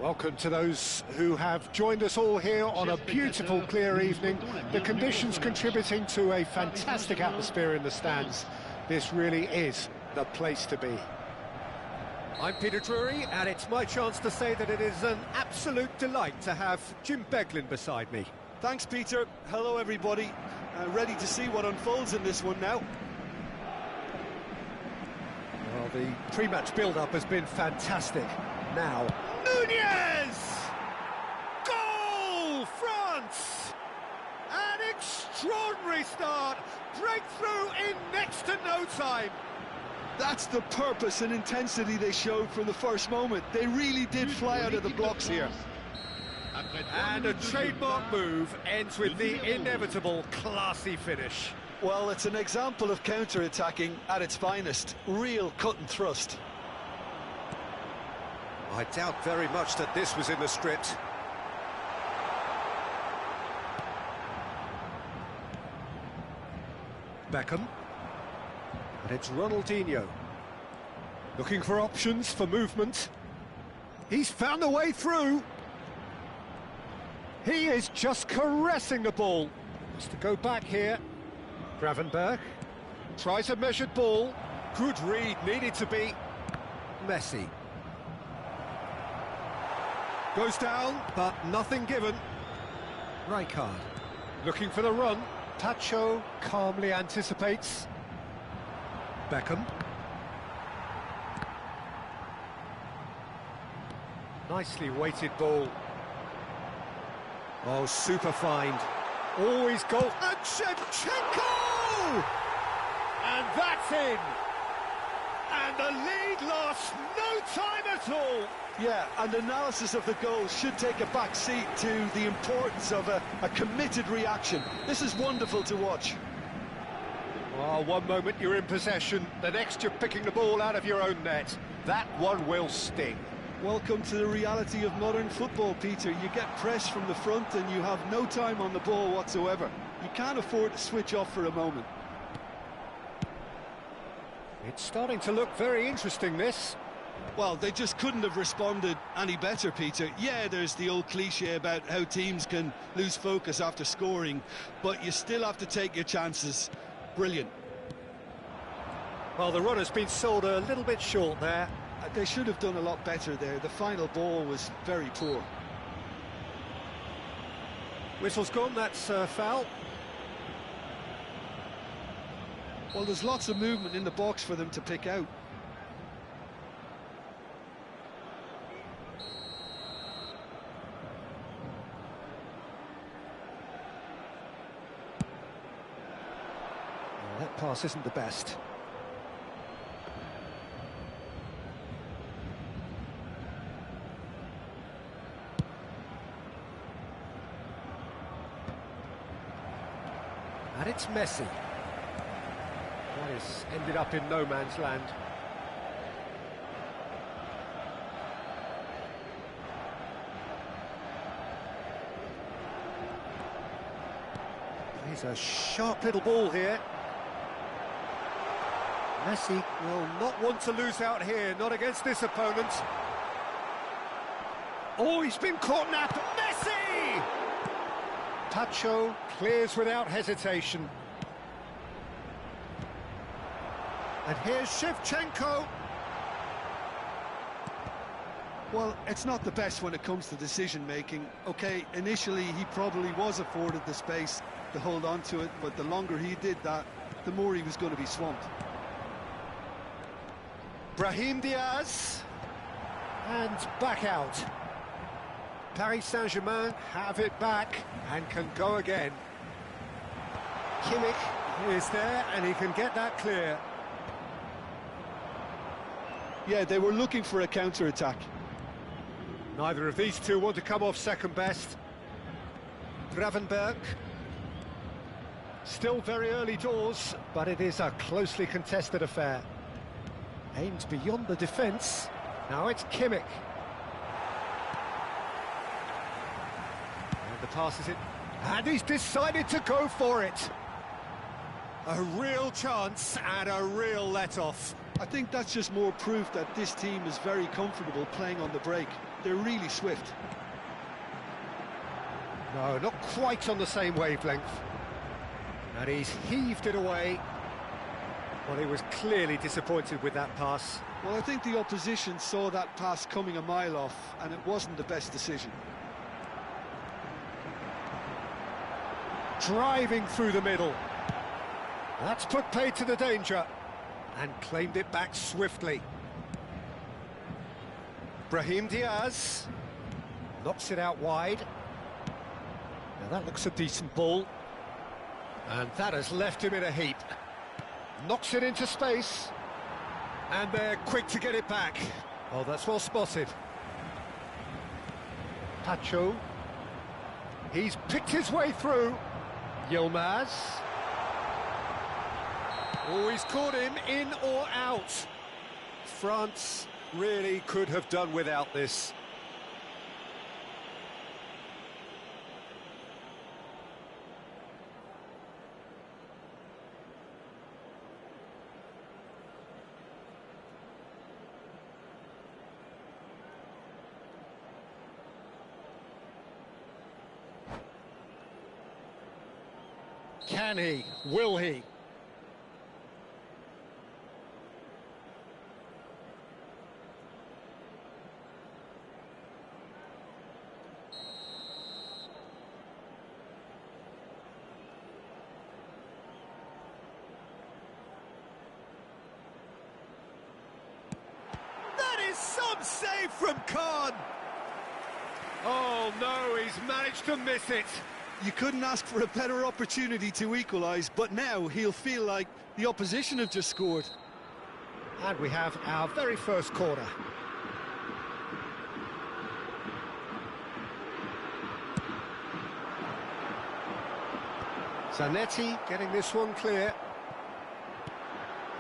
Welcome to those who have joined us all here on a beautiful, clear evening. The conditions contributing to a fantastic atmosphere in the stands. This really is the place to be. I'm Peter Drury, and it's my chance to say that it is an absolute delight to have Jim Beglin beside me. Thanks, Peter. Hello, everybody. Ready to see what unfolds in this one now. Well, the pre-match build-up has been fantastic. Now, Nunez! Goal, France! An extraordinary start. Breakthrough in next to no time. That's the purpose and intensity they showed from the first moment. They really did fly out of the blocks here. And a trademark move ends with the inevitable classy finish. Well, it's an example of counter-attacking at its finest. Real cut and thrust. I doubt very much that this was in the script. Beckham. And it's Ronaldinho. Looking for options for movement. He's found a way through. He is just caressing the ball. Has to go back here. Gravenberch tries a measured ball. Good read, needed to be. Messi. Goes down, but nothing given. Rijkaard looking for the run. Tacho calmly anticipates. Beckham. Nicely weighted ball. Oh, super find. Always goal. And Shevchenko! And that's in! And the lead lost no time at all! Yeah, and analysis of the goal should take a back seat to the importance of a committed reaction. This is wonderful to watch. Oh, one moment you're in possession, the next you're picking the ball out of your own net. That one will sting. Welcome to the reality of modern football, Peter. You get pressed from the front and you have no time on the ball whatsoever. You can't afford to switch off for a moment. It's starting to look very interesting, this. Well, they just couldn't have responded any better, Peter. Yeah, there's the old cliche about how teams can lose focus after scoring, but you still have to take your chances. Brilliant. Well, the run has been sold a little bit short there. They should have done a lot better there. The final ball was very poor. Whistle's gone, that's foul. Well, there's lots of movement in the box for them to pick out. Well, that pass isn't the best. And it's Messi. That has ended up in no man's land. Here's a sharp little ball here. Messi will not want to lose out here, not against this opponent. Oh, he's been caught napping. Messi! Tacho clears without hesitation. And here's Shevchenko. Well, it's not the best when it comes to decision-making. OK, initially he probably was afforded the space to hold on to it, but the longer he did that, the more he was going to be swamped. Brahim Diaz. And back out. Paris Saint-Germain have it back and can go again. Kimmich is there and he can get that clear. Yeah, they were looking for a counter-attack. Neither of these two want to come off second best. Gravenberch. Still very early doors, but it is a closely contested affair. Aimed beyond the defence. Now it's Kimmich. And the pass is it. And he's decided to go for it. A real chance and a real let-off. I think that's just more proof that this team is very comfortable playing on the break. They're really swift. No, not quite on the same wavelength. And he's heaved it away. Well, he was clearly disappointed with that pass. Well, I think the opposition saw that pass coming a mile off, and it wasn't the best decision. Driving through the middle. That's put paid to the danger. And claimed it back swiftly. Brahim Diaz. Knocks it out wide. Now that looks a decent ball. And that has left him in a heap. Knocks it into space. And they're quick to get it back. Oh, that's well spotted. Pacho. He's picked his way through. Yilmaz. Oh, he's caught him in or out. France really could have done without this. Can he? Will he? That is some save from Khan! Oh no, he's managed to miss it. You couldn't ask for a better opportunity to equalise, but now he'll feel like the opposition have just scored. And we have our very first corner. Zanetti getting this one clear.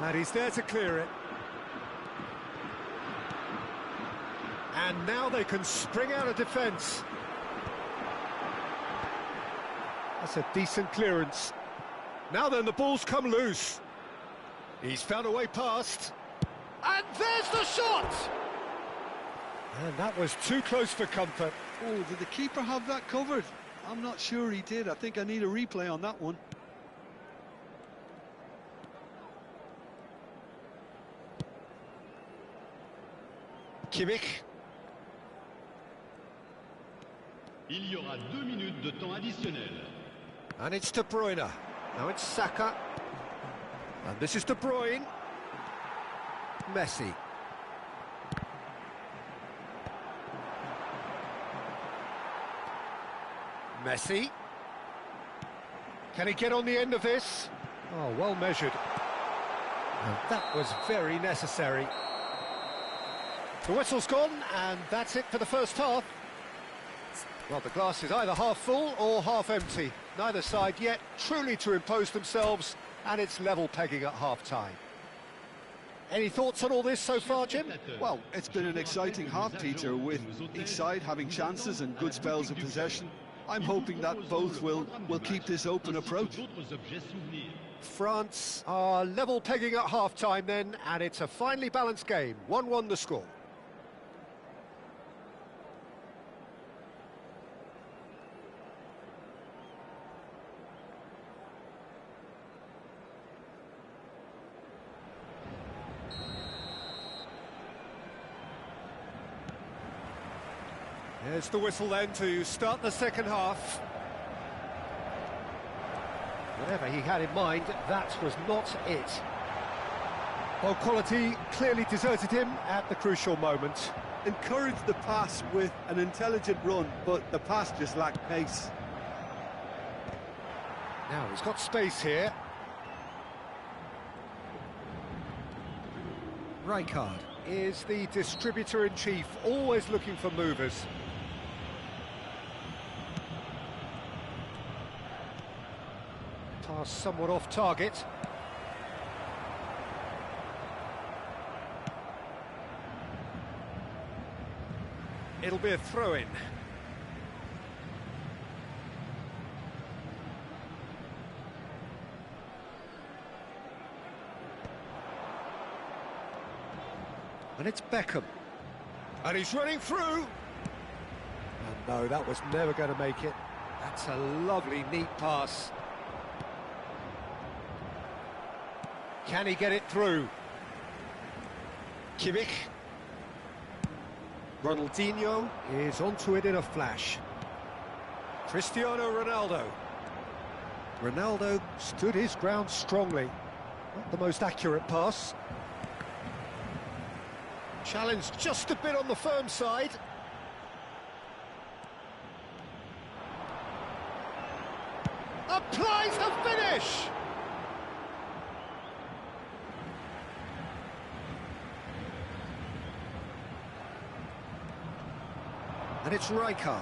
And he's there to clear it. And now they can spring out of defence. That's a decent clearance. Now then, the ball's come loose. He's found a way past. And there's the shot! And that was too close for comfort. Oh, did the keeper have that covered? I'm not sure he did. I think I need a replay on that one. Kimmich. Il y aura 2 minutes de temps additionnel. And it's De Bruyne. Now it's Saka. And this is De Bruyne. Messi. Messi. Can he get on the end of this? Oh, well measured. And that was very necessary. The whistle's gone, and that's it for the first half. Well, the glass is either half full or half empty. Neither side yet truly to impose themselves, and it's level pegging at half-time. Any thoughts on all this so far, Jim? Well, it's been an exciting half, Peter, with each side having chances and good spells of possession. I'm hoping that both will keep this open approach. France are level pegging at half-time then, and it's a finely balanced game. 1-1 the score. There's the whistle then to start the second half. Whatever he had in mind, that was not it. Well, quality clearly deserted him at the crucial moment. Encouraged the pass with an intelligent run, but the pass just lacked pace. Now he's got space here. Rijkaard is the distributor-in-chief, always looking for movers. Pass somewhat off target. It'll be a throw-in. And it's Beckham. And he's running through. No, that was never going to make it. That's a lovely, neat pass. Can he get it through? Kimmich. Ronaldinho is onto it in a flash. Cristiano Ronaldo. Ronaldo stood his ground strongly. Not the most accurate pass. Challenge just a bit on the firm side. Applies the finish! And it's Rijkaard.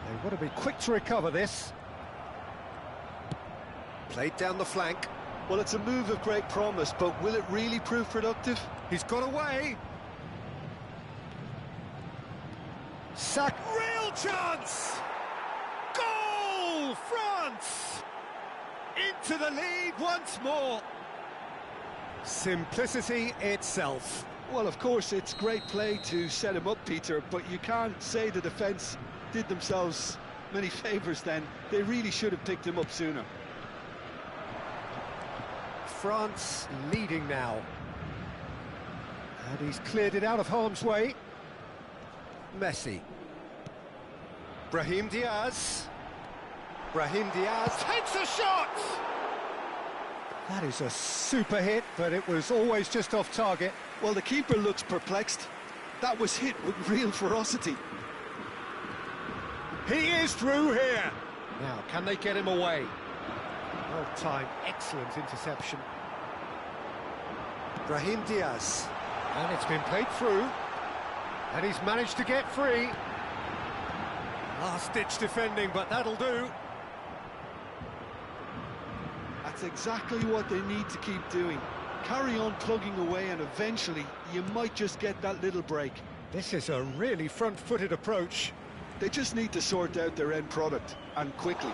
They've got to be quick to recover this. Played down the flank. Well, it's a move of great promise, but will it really prove productive? He's got away. Sack, real chance! Goal, France! Into the lead once more. Simplicity itself. Well, of course, it's great play to set him up, Peter, but you can't say the defence did themselves many favours then. They really should have picked him up sooner. France leading now. And he's cleared it out of harm's way. Messi. Brahim Diaz. Brahim Diaz takes a shot! That is a super hit, but it was always just off target. Well, the keeper looks perplexed. That was hit with real ferocity. He is through here. Now, can they get him away? Well timed, excellent interception. Brahim Diaz. And it's been played through. And he's managed to get free. Last-ditch defending, but that'll do. That's exactly what they need to keep doing. Carry on plugging away and eventually you might just get that little break. This is a really front-footed approach. They just need to sort out their end product, and quickly.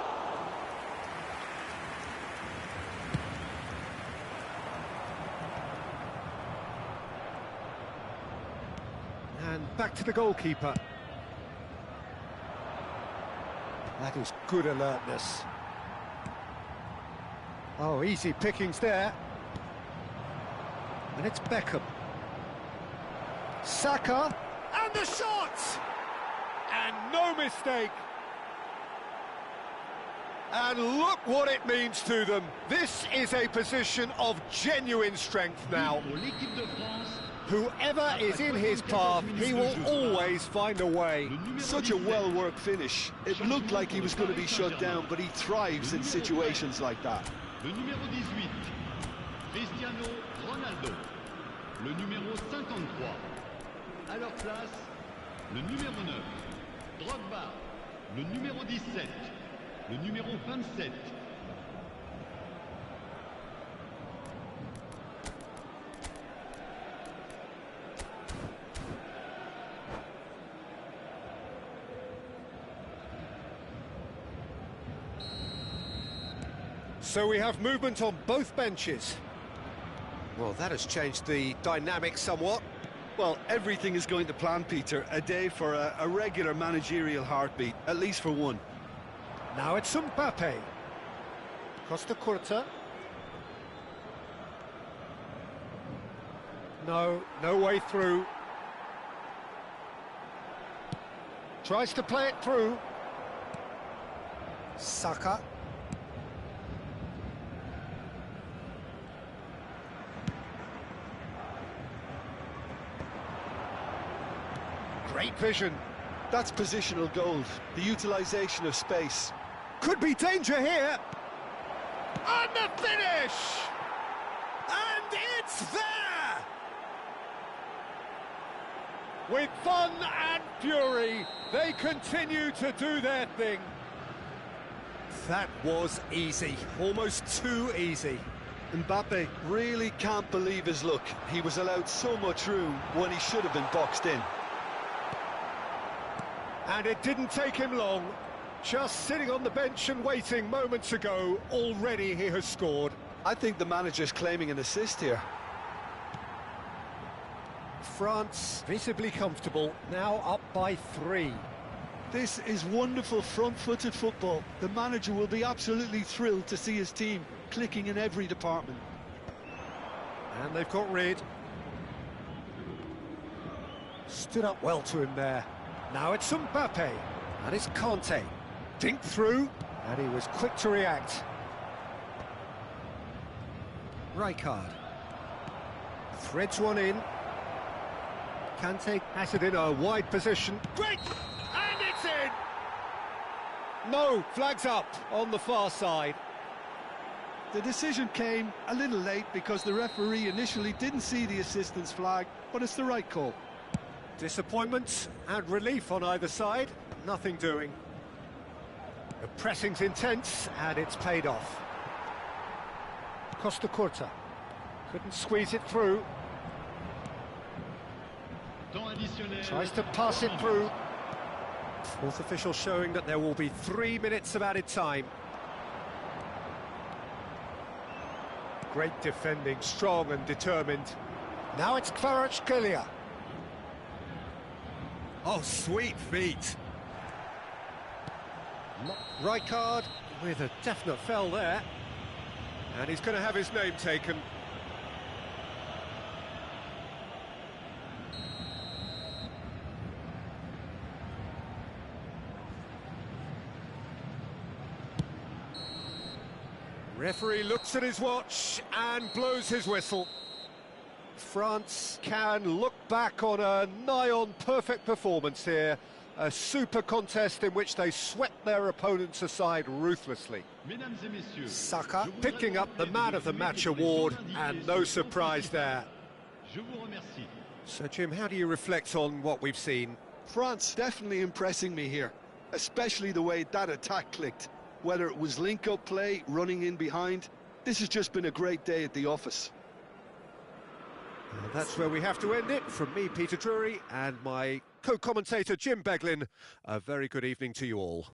And back to the goalkeeper. That is good alertness. Oh, easy pickings there. And it's Beckham. Saka, and the shot! And no mistake. And look what it means to them. This is a position of genuine strength now. Pour l'équipe de France, Whoever is in his path, he will always find a way. Such a well-worked finish. It looked like he was going to be shut down, but he thrives in situations like that. le numéro 18, Cristiano Ronaldo. Le numéro 53. À leur place, le numéro 9, Drogba. Le numéro 17, le numéro 27. So we have movement on both benches. Well, that has changed the dynamic somewhat. Well, everything is going to plan, Peter. A day for a regular managerial heartbeat, at least for one. Now it's Mbappe. Costa Curta. No way through. Tries to play it through. Saka. Great vision. That's positional gold, the utilisation of space. Could be danger here. And the finish! And it's there! With fun and fury, they continue to do their thing. That was easy, almost too easy. Mbappe really can't believe his luck. He was allowed so much room when he should have been boxed in. And it didn't take him long. Just sitting on the bench and waiting moments ago, already he has scored. I think the manager's claiming an assist here. France visibly comfortable, now up by 3. This is wonderful front-footed football. The manager will be absolutely thrilled to see his team clicking in every department. And they've got rid. Stood up well to him there. Now it's Mbappe, and it's Kanté. Dinked through, and he was quick to react. Rijkaard. Threads one in. Kanté has it in a wide position. Great! And it's in! No, flags up on the far side. The decision came a little late because the referee initially didn't see the assistance flag, but it's the right call. Disappointment and relief on either side, nothing doing. The pressing's intense and it's paid off. Costa Curta couldn't squeeze it through. Tries to pass it through. Fourth official showing that there will be 3 minutes of added time. Great defending, strong and determined. Now it's Kvaratskhelia. Oh, sweet feet. Rijkaard with a definite foul there. And he's going to have his name taken. Referee looks at his watch and blows his whistle. France can look back on a nigh-on perfect performance here. A super contest in which they swept their opponents aside ruthlessly. Saka picking up the Man of the Match award, and no surprise there. So, Jim, how do you reflect on what we've seen? France definitely impressing me here, especially the way that attack clicked. Whether it was link-up play, running in behind, this has just been a great day at the office. And that's where we have to end it. From me, Peter Drury, and my co-commentator, Jim Beglin. A very good evening to you all.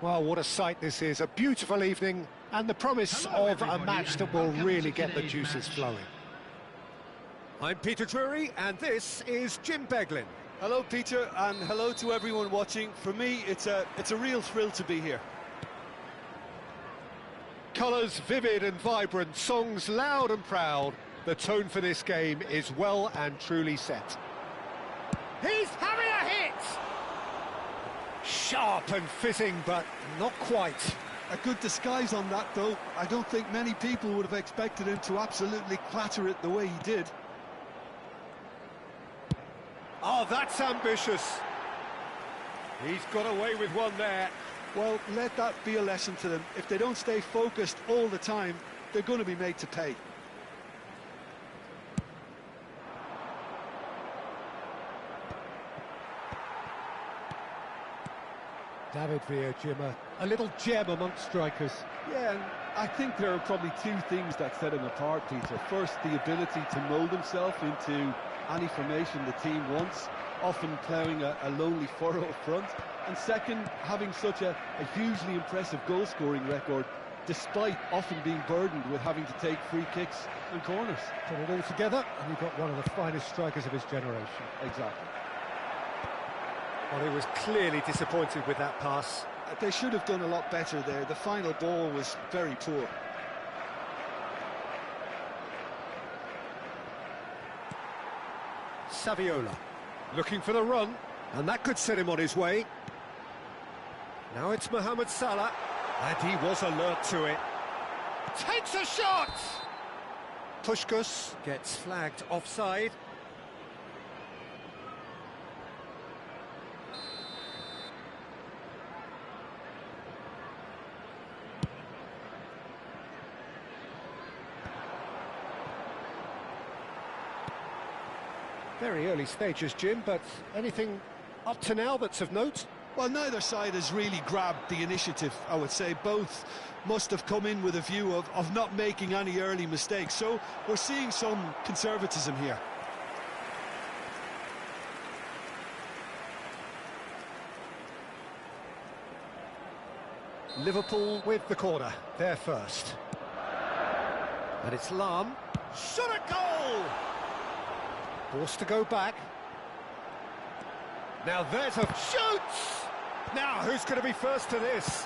Well, what a sight this is. A beautiful evening and the promise of a match that will really get the juices flowing. I'm Peter Drury and this is Jim Beglin. Hello, Peter, and hello to everyone watching. For me, it's a real thrill to be here. Colours vivid and vibrant, songs loud and proud. The tone for this game is well and truly set. He's having a hit! Sharp and fitting, but not quite. A good disguise on that, though. I don't think many people would have expected him to absolutely clatter it the way he did. Oh, that's ambitious. He's got away with one there. Well, let that be a lesson to them. If they don't stay focused all the time, they're going to be made to pay. David Villa, Jim, a little gem amongst strikers. Yeah, and I think there are probably two things that set him apart, Peter. First, the ability to mould himself into any formation the team wants, often ploughing a lonely furrow up front. And second, having such a hugely impressive goal-scoring record, despite often being burdened with having to take free kicks and corners. Put it all together, and you've got one of the finest strikers of his generation. Exactly. Well, he was clearly disappointed with that pass. They should have done a lot better there. The final ball was very poor. Saviola looking for the run, and that could set him on his way. Now it's Mohamed Salah, and he was alert to it. Takes a shot! Puskás gets flagged offside. Very early stages, Jim, but anything up to now that's of note? Well, neither side has really grabbed the initiative, I would say. Both must have come in with a view of not making any early mistakes. So we're seeing some conservatism here. Liverpool with the corner, there first. And it's Lahm. Shot a goal! Forced to go back. Now there's a shoots! Now who's going to be first to this?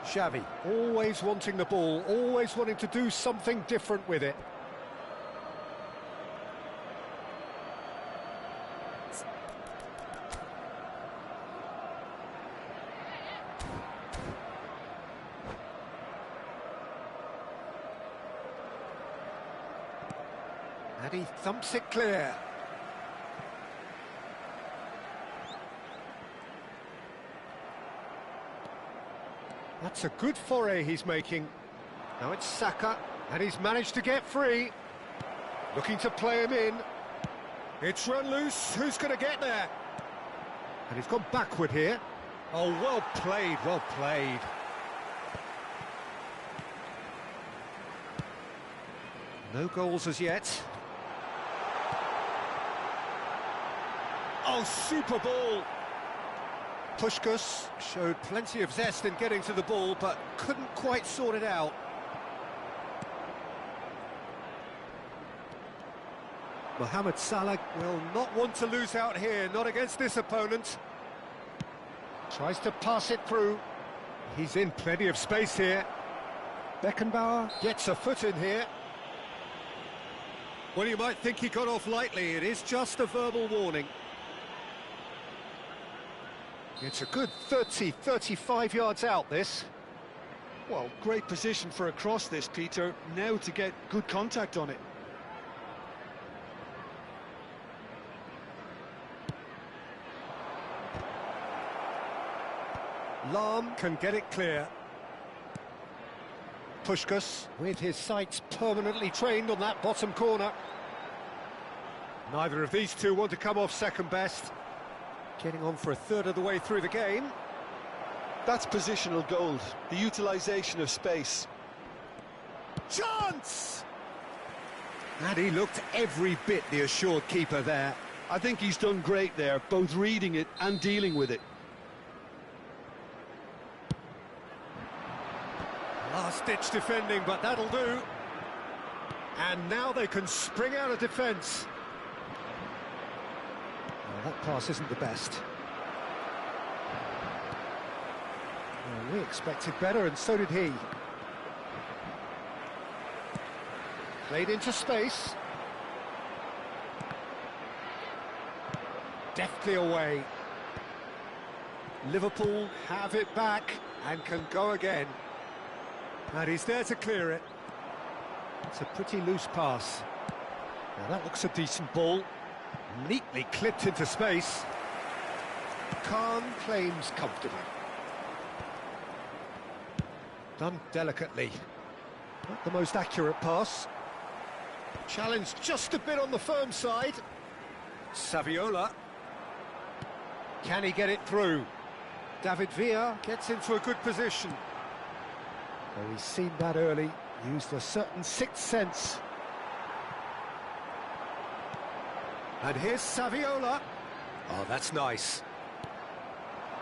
Xavi, always wanting the ball, always wanting to do something different with it. And he thumps it clear. That's a good foray he's making. Now it's Saka, and he's managed to get free. Looking to play him in. It's run loose, who's going to get there? And he's gone backward here. Oh, well played, well played. No goals as yet. Oh, super ball! Puskás showed plenty of zest in getting to the ball, but couldn't quite sort it out. Mohamed Salah will not want to lose out here, not against this opponent. Tries to pass it through. He's in plenty of space here. Beckenbauer gets a foot in here. Well, you might think he got off lightly. It is just a verbal warning. It's a good 30, 35 yards out, this. Well, great position for a cross this, Peter. Now to get good contact on it. Lahm can get it clear. Puskás, with his sights permanently trained on that bottom corner. Neither of these two want to come off second best. Getting on for a third of the way through the game. That's positional gold, the utilisation of space. Chance! And he looked every bit the assured keeper there. I think he's done great there, both reading it and dealing with it. last-ditch defending, but that'll do. And now they can spring out of defence. Well, that pass isn't the best. Well, we expected better, and so did he. Played into space. Deftly away. Liverpool have it back and can go again. And he's there to clear it. It's a pretty loose pass. Now that looks a decent ball. Neatly clipped into space. Khan claims comfortably. Done delicately. Not the most accurate pass. Challenged just a bit on the firm side. Saviola. Can he get it through? David Villa gets into a good position. Well, he's seen that early, used a certain sixth sense. And here's Saviola. Oh, that's nice.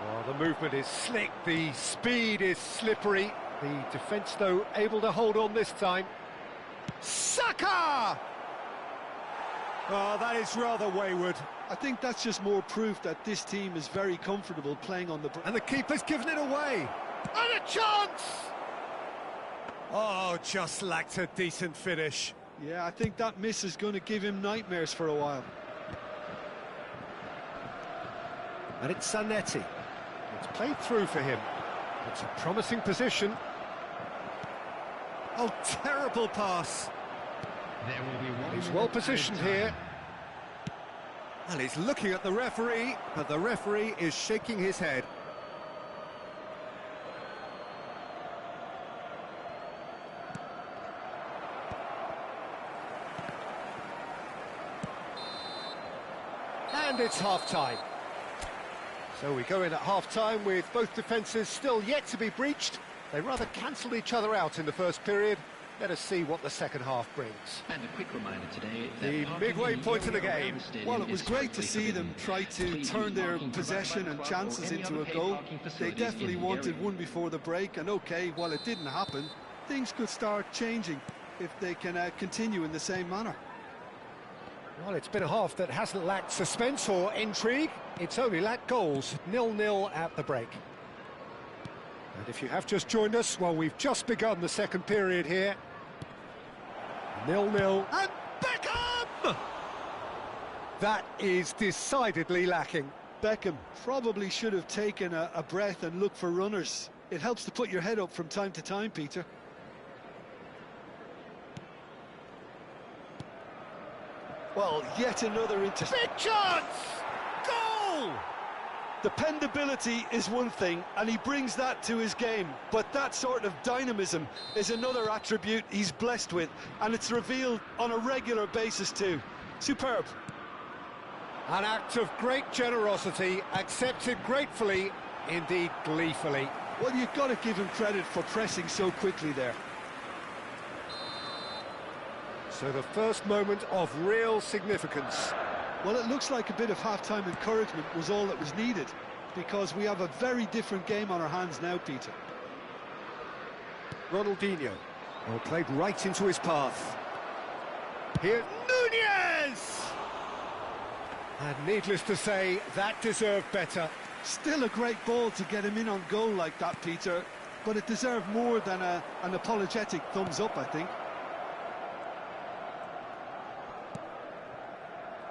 Oh, the movement is slick, the speed is slippery. The defence, though, able to hold on this time. Saka! Oh, that is rather wayward. I think that's just more proof that this team is very comfortable playing on the... And the keeper's given it away. And a chance! Oh, just lacked a decent finish. Yeah, I think that miss is going to give him nightmares for a while. And it's Zanetti. It's played through for him. It's a promising position. Oh, terrible pass. There will be one. He's well positioned here. And he's looking at the referee, but the referee is shaking his head. And it's half-time. So we go in at half-time with both defences still yet to be breached. They rather cancelled each other out in the first period. Let us see what the second half brings. And a quick reminder today, the midway point of the game. Well, it was great to see them try to turn their possession and chances into a goal. They definitely wanted one before the break, and okay, while it didn't happen, things could start changing if they can continue in the same manner. Well, it's been a half that hasn't lacked suspense or intrigue. It's only lacked goals. 0-0 at the break. And if you have just joined us, well, we've just begun the second period here. 0-0. And Beckham! That is decidedly lacking. Beckham probably should have taken a breath and looked for runners. It helps to put your head up from time to time, Peter. Well, yet another Big chance! Goal! Dependability is one thing, and he brings that to his game, but that sort of dynamism is another attribute he's blessed with, and it's revealed on a regular basis too. Superb. An act of great generosity, accepted gratefully, indeed gleefully. Well, you've got to give him credit for pressing so quickly there. So the first moment of real significance. Well, it looks like a bit of half-time encouragement was all that was needed, because we have a very different game on our hands now, Peter. Ronaldinho. Well, played right into his path. Here, Nunez! And needless to say, that deserved better. Still a great ball to get him in on goal like that, Peter, but it deserved more than an apologetic thumbs up, I think.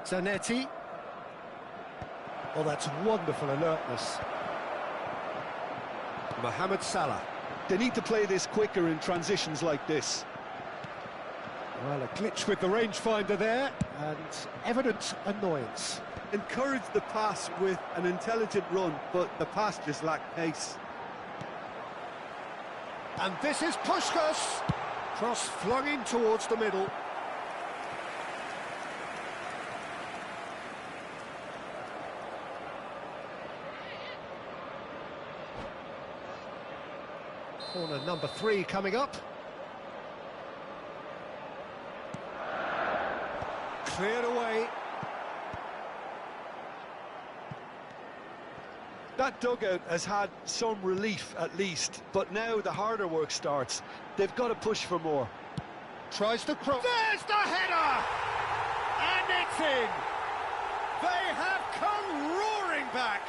Zanetti. Oh, that's wonderful alertness. Mohamed Salah. They need to play this quicker in transitions like this. Well, a glitch with the rangefinder there, and evident annoyance. Encouraged the pass with an intelligent run, but the pass just lacked pace. And this is Puskás. Cross flung in towards the middle. Corner number 3 coming up. Cleared away. That dugout has had some relief at least, but now the harder work starts. They've got to push for more. Tries to cross. There's the header! And it's in! They have come roaring back!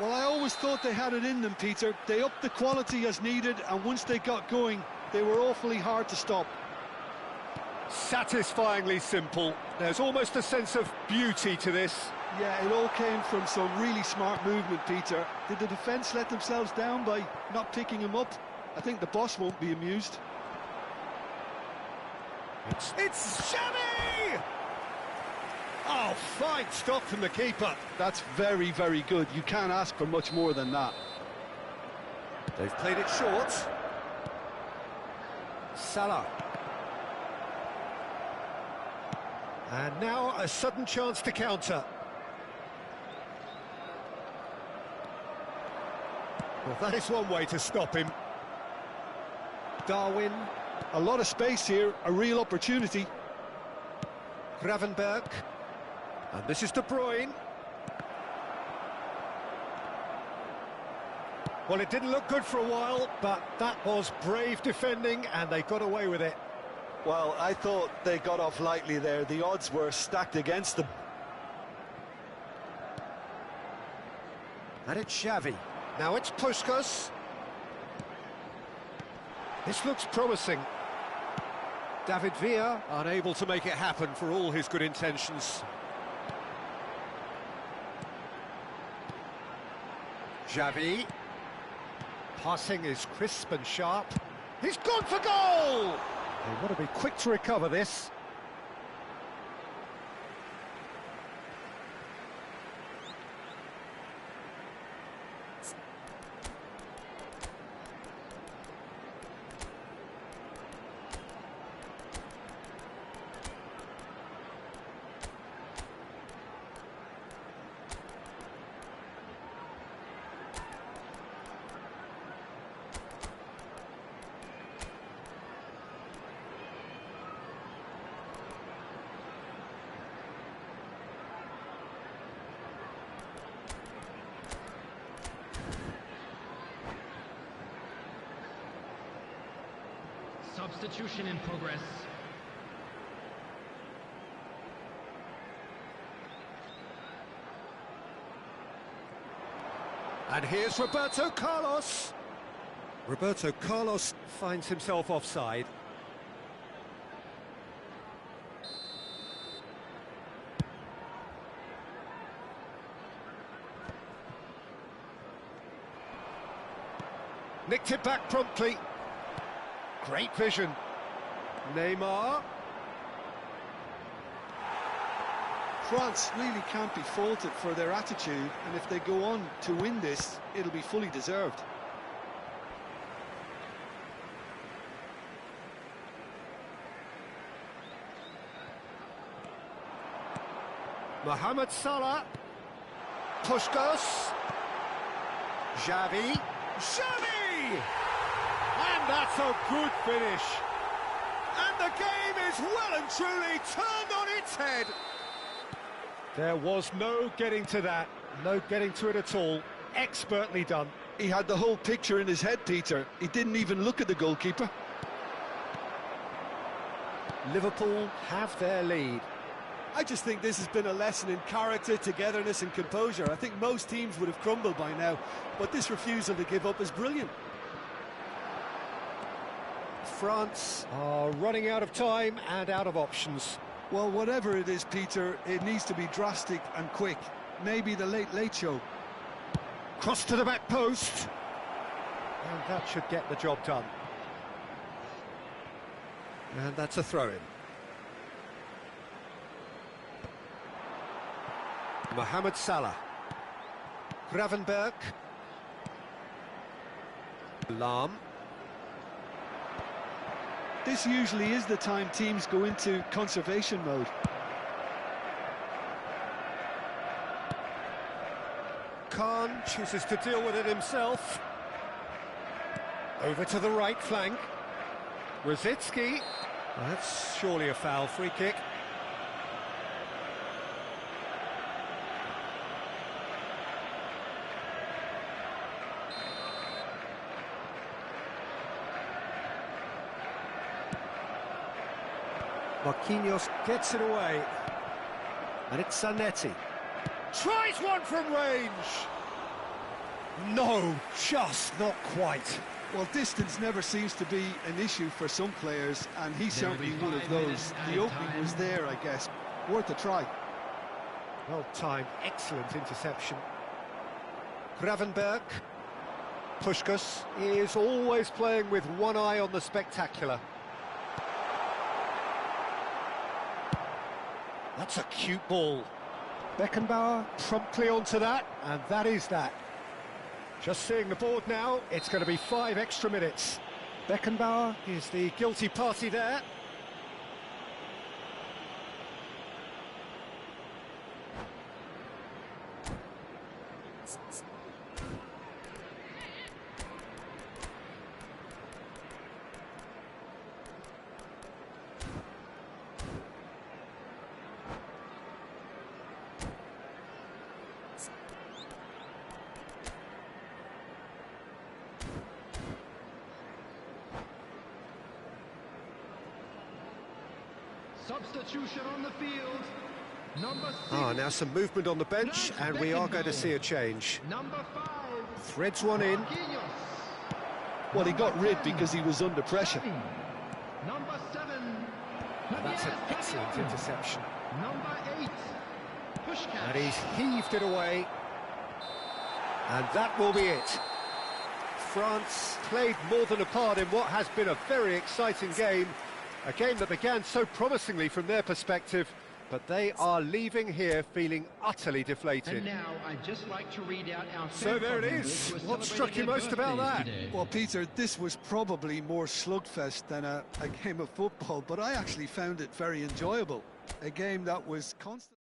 Well, I always thought they had it in them, Peter. They upped the quality as needed, and once they got going, they were awfully hard to stop. Satisfyingly simple. There's almost a sense of beauty to this. Yeah, it all came from some really smart movement, Peter. Did the defence let themselves down by not picking him up? I think the boss won't be amused. It's Xavi! Oh, fine stop from the keeper. That's very, very good. You can't ask for much more than that. They've played it short. Salah. And now a sudden chance to counter. Well, that is one way to stop him. Darwin. A lot of space here, a real opportunity. Gravenberg. And this is De Bruyne. Well, it didn't look good for a while, but that was brave defending, and they got away with it. Well, I thought they got off lightly there. The odds were stacked against them. And it's Xavi. Now it's Puskas. This looks promising. David Villa unable to make it happen for all his good intentions. Xavi. Passing is crisp and sharp. He's gone for goal! They want to be quick to recover this. Substitution in progress. And here's Roberto Carlos. Roberto Carlos finds himself offside. Nicked it back promptly. Great vision. Neymar. France really can't be faulted for their attitude, and if they go on to win this, it'll be fully deserved. Mohamed Salah. Puskas. Xavi. Xavi! And that's a good finish. And the game is well and truly turned on its head. There was no getting to that, no getting to it at all. Expertly done. He had the whole picture in his head, Peter. He didn't even look at the goalkeeper. Liverpool have their lead. I just think this has been a lesson in character, togetherness and composure. I think most teams would have crumbled by now, but this refusal to give up is brilliant. France are running out of time and out of options. Well, whatever it is, Peter, it needs to be drastic and quick. Maybe the late show. Cross to the back post. And that should get the job done. And that's a throw-in. Mohamed Salah. Gravenberg. Lahm. This usually is the time teams go into conservation mode. Khan chooses to deal with it himself. Over to the right flank. Rosicki. That's surely a foul. Free kick. Marquinhos gets it away. And it's Zanetti. Tries one from range! No, just not quite. Well, distance never seems to be an issue for some players, and he's certainly one of those. The opening was there, I guess. Worth a try. Well timed, excellent interception. Gravenberg. Puskás is always playing with one eye on the spectacular. That's a cute ball. Beckenbauer promptly onto that, and that is that. Just seeing the board now, it's going to be 5 extra minutes. Beckenbauer is the guilty party there. Substitution on the field. Number 6. Now some movement on the bench, and we are going to see a change. Number 5. Threads one in. Marquinhos. Well, he got rid because he was under pressure. Number 7. That's an excellent interception. Number 8. Puskás. And he's heaved it away. And that will be it. France played more than a part in what has been a very exciting game. A game that began so promisingly from their perspective, but they are leaving here feeling utterly deflated. And now I'd just like to read out our So there it is. What struck you most about that? Well, Peter, this was probably more slugfest than a game of football, but I actually found it very enjoyable. A game that was constant.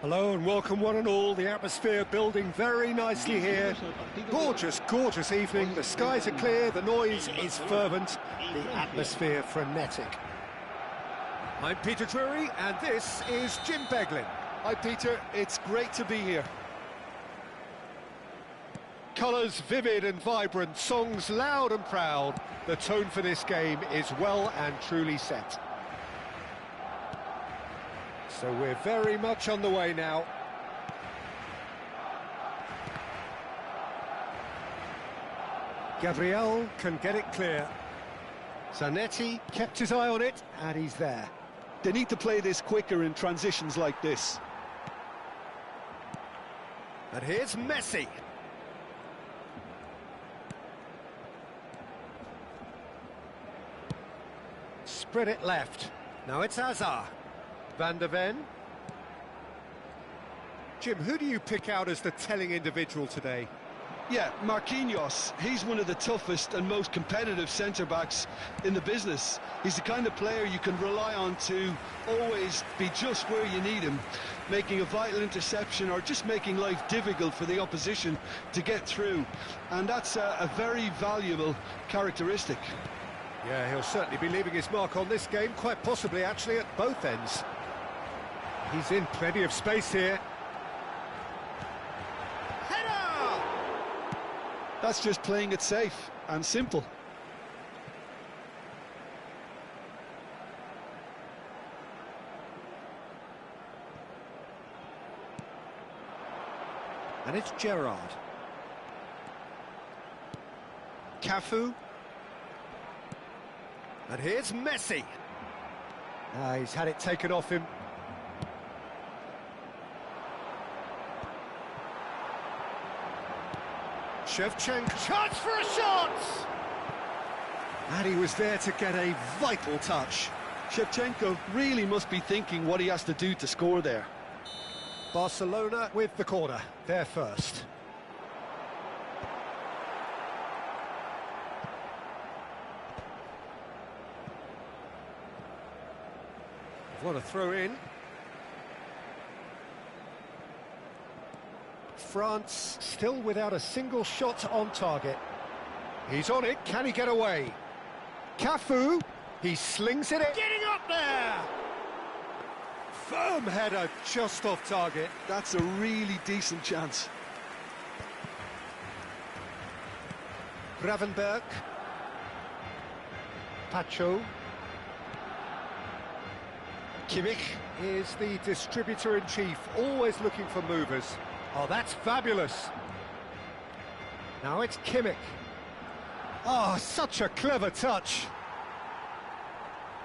Hello and welcome one and all. The atmosphere building very nicely here. Gorgeous, gorgeous evening. The skies are clear, the noise is fervent, the atmosphere frenetic. I'm Peter Drury and this is Jim Beglin. Hi, Peter. It's great to be here. Colours vivid and vibrant, songs loud and proud. The tone for this game is well and truly set. So we're very much on the way now. Gabriel can get it clear. Zanetti kept his eye on it, and he's there. They need to play this quicker in transitions like this. And here's Messi. Spread it left. Now it's Hazard. Van de Ven. Jim, who do you pick out as the telling individual today? Yeah, Marquinhos, he's one of the toughest and most competitive centre-backs in the business. He's the kind of player you can rely on to always be just where you need him, making a vital interception or just making life difficult for the opposition to get through. And that's a very valuable characteristic. Yeah, he'll certainly be leaving his mark on this game, quite possibly actually at both ends. He's in plenty of space here. That's just playing it safe and simple. And it's Gerrard. Cafu. And here's Messi. He's had it taken off him. Shevchenko, chance for a shot! And he was there to get a vital touch. Shevchenko really must be thinking what he has to do to score there. Barcelona with the corner, they're first. What a throw in. France still without a single shot on target. He's on it, can he get away? Cafu, he slings it in. Getting up there! Firm header just off target. That's a really decent chance. Gravenberg. Pacho. Kimmich is the distributor-in-chief, always looking for movers. Oh, that's fabulous. Now it's Kimmich. Oh, such a clever touch.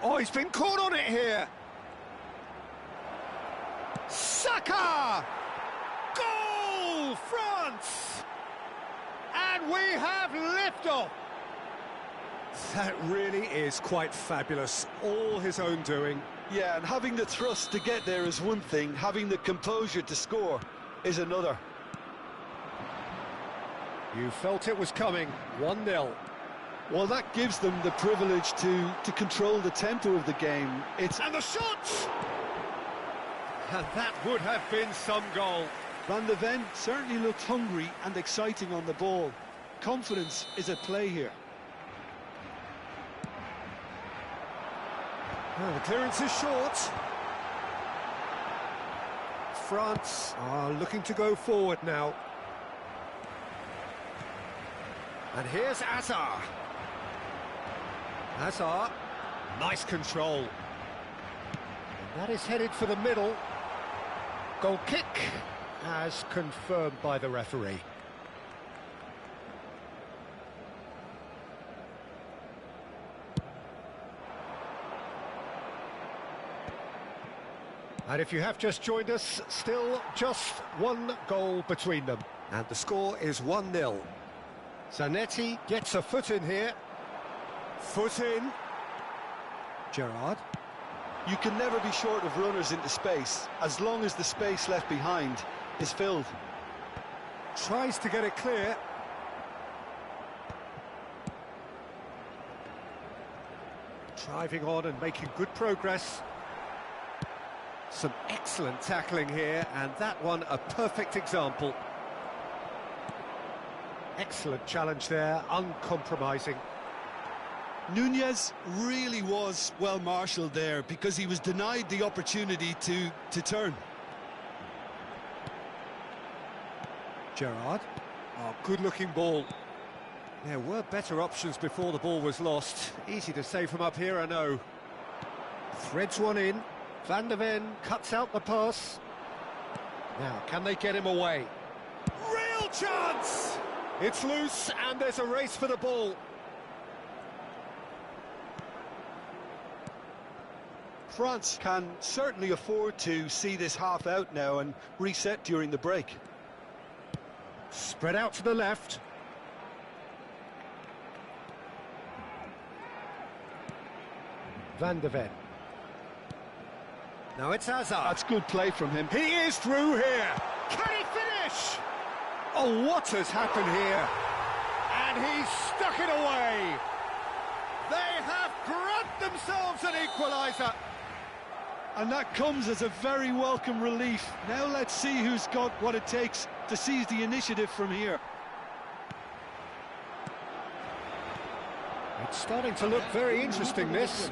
Oh, he's been caught on it here. Saka! Goal, France! And we have liftoff. That really is quite fabulous. All his own doing. Yeah, and having the thrust to get there is one thing, having the composure to score is another. You felt it was coming, 1-0. Well, that gives them the privilege to control the tempo of the game. And the shot! And that would have been some goal. Van de Ven certainly looked hungry and exciting on the ball. Confidence is at play here. Well, the clearance is short. France are looking to go forward now. And here's Hazard. Hazard, nice control. And that is headed for the middle. Goal kick, as confirmed by the referee. And if you have just joined us, still just one goal between them. And the score is 1-0. Zanetti gets a foot in here. Foot in. Gerrard. You can never be short of runners into space, as long as the space left behind is filled. Tries to get it clear. Driving on and making good progress. Some excellent tackling here, and that one a perfect example. Excellent challenge there, uncompromising. Nunez really was well marshalled there because he was denied the opportunity to turn. Gerrard. Oh, good-looking ball. There were better options before the ball was lost. Easy to say from up here, I know. Threads one in. Van de Ven cuts out the pass. Now, can they get him away? Real chance! It's loose, and there's a race for the ball. France can certainly afford to see this half out now and reset during the break. Spread out to the left. Van de Ven. Now it's Hazard. That's good play from him. He is through here. Can he finish? Oh, what has happened here? And he's stuck it away. They have grabbed themselves an equaliser. And that comes as a very welcome relief. Now let's see who's got what it takes to seize the initiative from here. It's starting to look very interesting, this.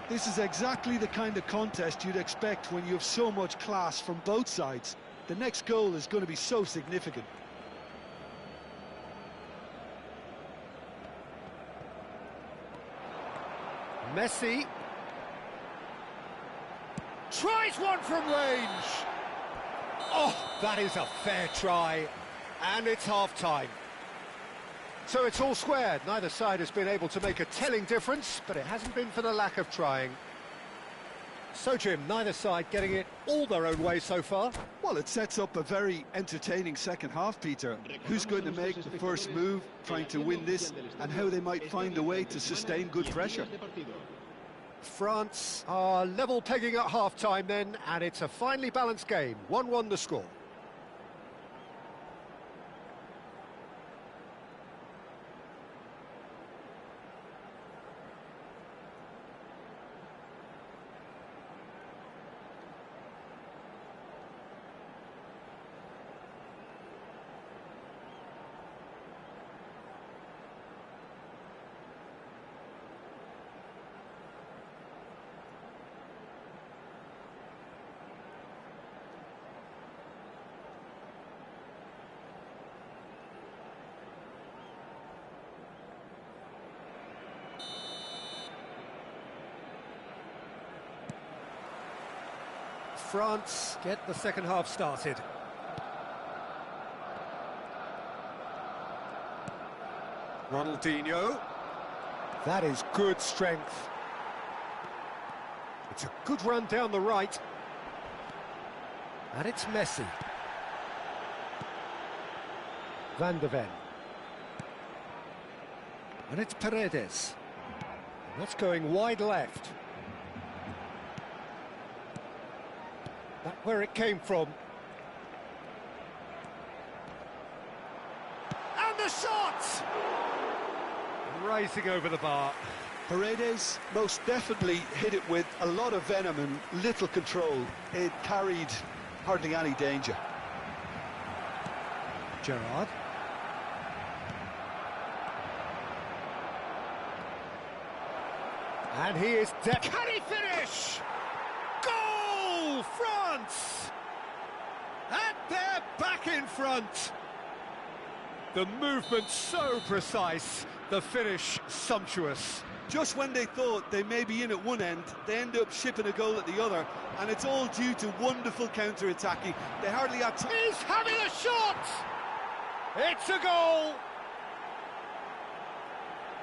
This is exactly the kind of contest you'd expect when you have so much class from both sides. The next goal is going to be so significant. Messi tries one from range. Oh, that is a fair try, and it's half-time. So it's all squared. Neither side has been able to make a telling difference, but it hasn't been for the lack of trying. So, Jim, neither side getting it all their own way so far. Well, it sets up a very entertaining second half, Peter. Who's going to make the first move, trying to win this, and how they might find a way to sustain good pressure. France are level pegging at half-time then, and it's a finely balanced game. 1-1 the score. France get the second half started. Ronaldinho. That is good strength. It's a good run down the right. And it's Messi. Van de Ven. And it's Paredes. And that's going wide left. That's where it came from. And the shot! Rising over the bar. Paredes most definitely hit it with a lot of venom and little control. It carried hardly any danger. Gerrard. And he is dead. Can he finish? Goal, France! And they're back in front. The movement so precise, the finish sumptuous. Just when they thought they may be in at one end, they end up shipping a goal at the other, and it's all due to wonderful counter-attacking. They hardly had time. He's having a shot! It's a goal!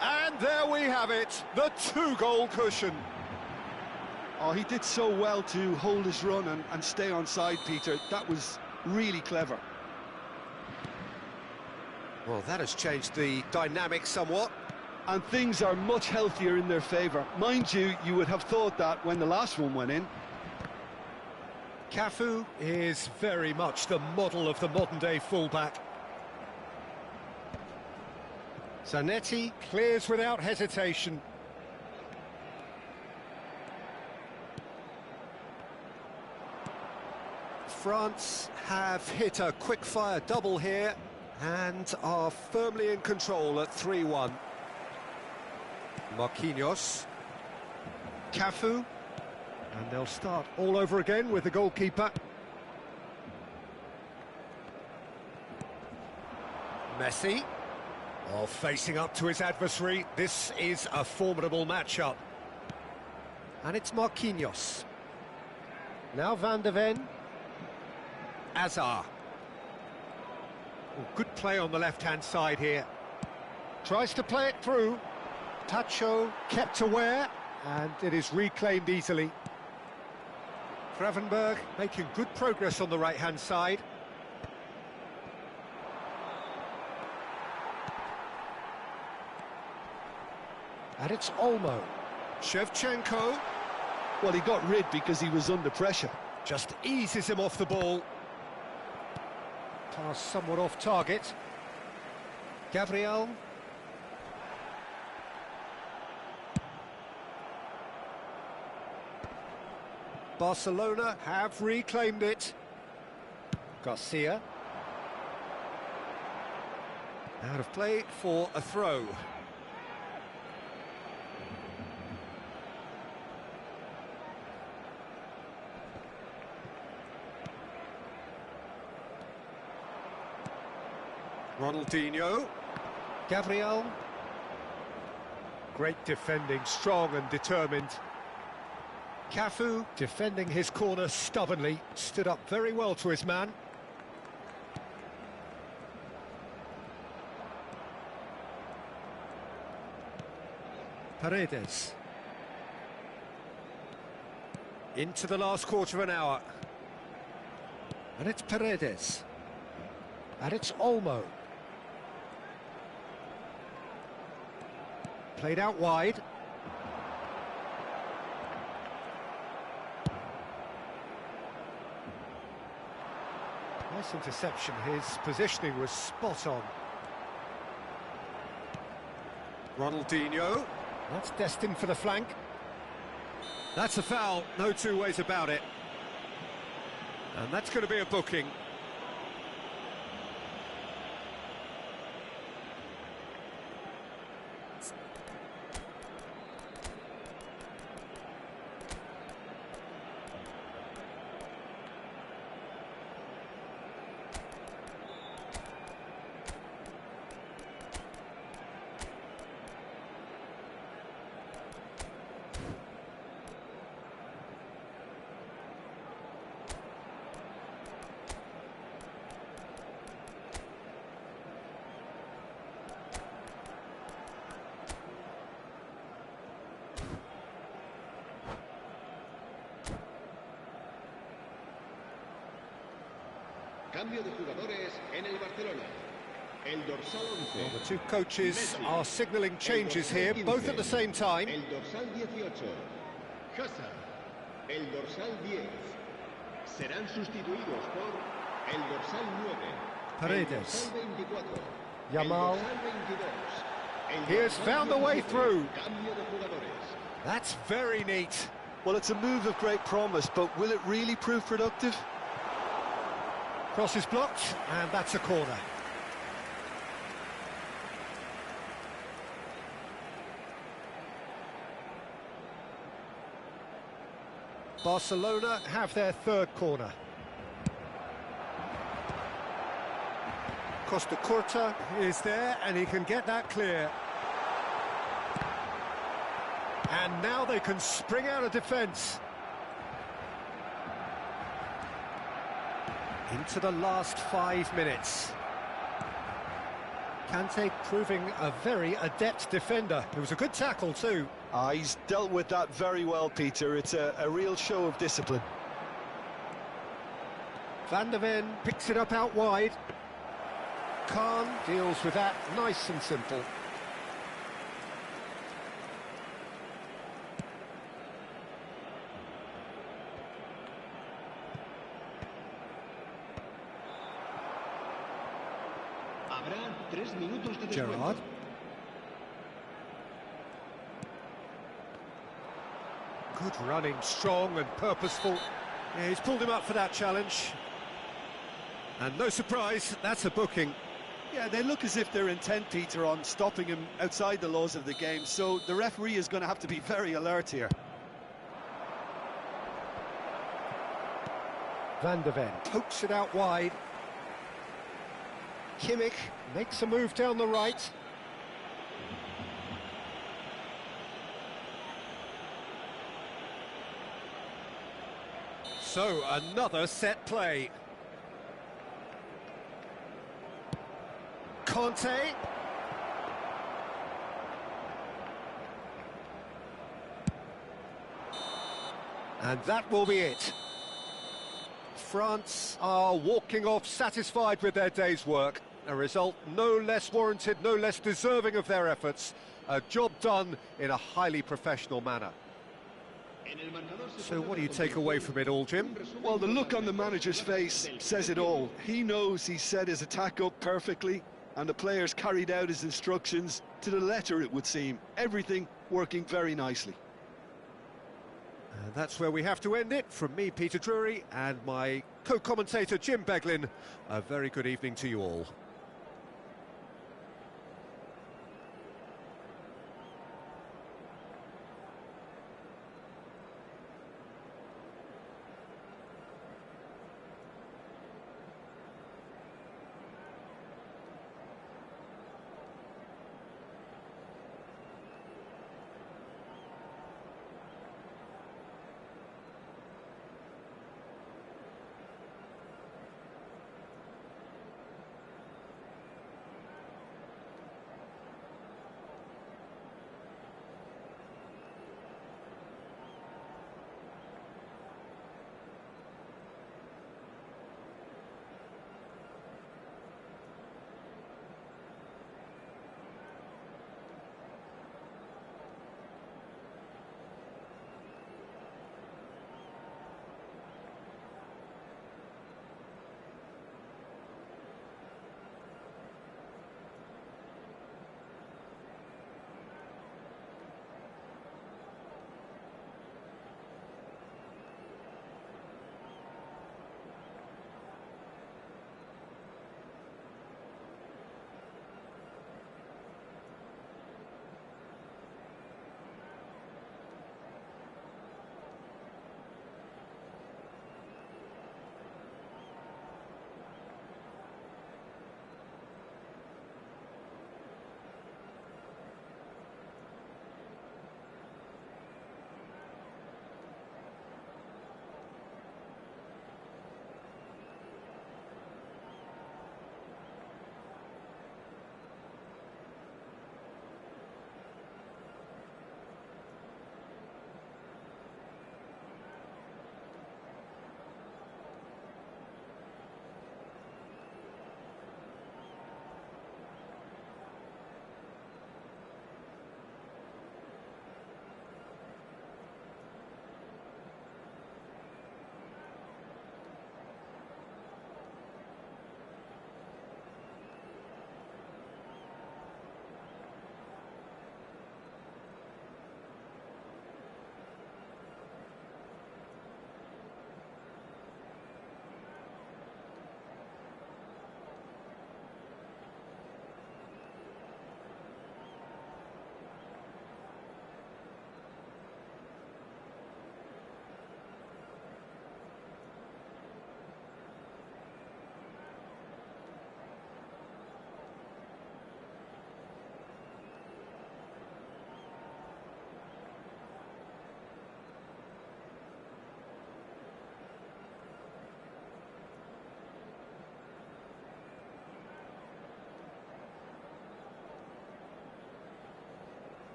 And there we have it, the two-goal cushion. Oh, he did so well to hold his run and stay on side, Peter. That was really clever. Well, that has changed the dynamic somewhat. And things are much healthier in their favour. Mind you, you would have thought that when the last one went in. Cafu is very much the model of the modern-day fullback. Zanetti clears without hesitation. France have hit a quick-fire double here and are firmly in control at 3-1. Marquinhos, Cafu, and they'll start all over again with the goalkeeper. Messi, facing up to his adversary. This is a formidable matchup. And it's Marquinhos. Now Van de Ven. Hazard. Oh, good play on the left-hand side here. Tries to play it through. Tacho kept aware, and it is reclaimed easily. Gravenberg making good progress on the right-hand side. And it's Olmo. Shevchenko Well, he got rid because he was under pressure. just eases him off the ball. Pass somewhat off target. Gabriel. Barcelona have reclaimed it. Garcia. Out of play for a throw. Ronaldinho. Gabriel. Great defending, strong and determined. Cafu defending his corner stubbornly, stood up very well to his man. Paredes. Into the last quarter of an hour. And it's Paredes. And it's Olmo. Played out wide. Nice interception, his positioning was spot on. Ronaldinho, that's destined for the flank. That's a foul, no two ways about it. And that's going to be a booking. Cambio de jugadores en el Barcelona. El dorsal 11. Well, the two coaches are signalling changes here, both at the same time. El dorsal 18. Hazard. El dorsal 10. Serán sustituidos por el dorsal 9. Paredes. El dorsal 24. Yamal. El dorsal 22. He has found the way through. Cambio de jugadores. That's very neat. Well, it's a move of great promise, but will it really prove productive? Cross is blocked, and that's a corner. Barcelona have their third corner. Costa Curta is there, and he can get that clear. And now they can spring out of defence. Into the last 5 minutes. Kante proving a very adept defender. It was a good tackle too. He's dealt with that very well, Peter. It's a real show of discipline. Van der Ven picks it up out wide. Khan deals with that nice and simple. Habrá 3 minutos de descuento. Gerrard. Good running, strong and purposeful. Yeah, he's pulled him up for that challenge. And no surprise, that's a booking. Yeah, they look as if they're intent, Peter, on stopping him outside the laws of the game, so the referee is going to have to be very alert here. Van der Ven pokes it out wide. Kimmich makes a move down the right. So, another set play. Conte. And that will be it. France are walking off satisfied with their day's work. A result no less warranted, no less deserving of their efforts. A job done in a highly professional manner. So what do you take away from it all, Jim? Well, the look on the manager's face says it all. He knows he set his attack up perfectly, and the players carried out his instructions to the letter, it would seem. Everything working very nicely. And that's where we have to end it. From me, Peter Drury, and my co-commentator, Jim Beglin, a very good evening to you all.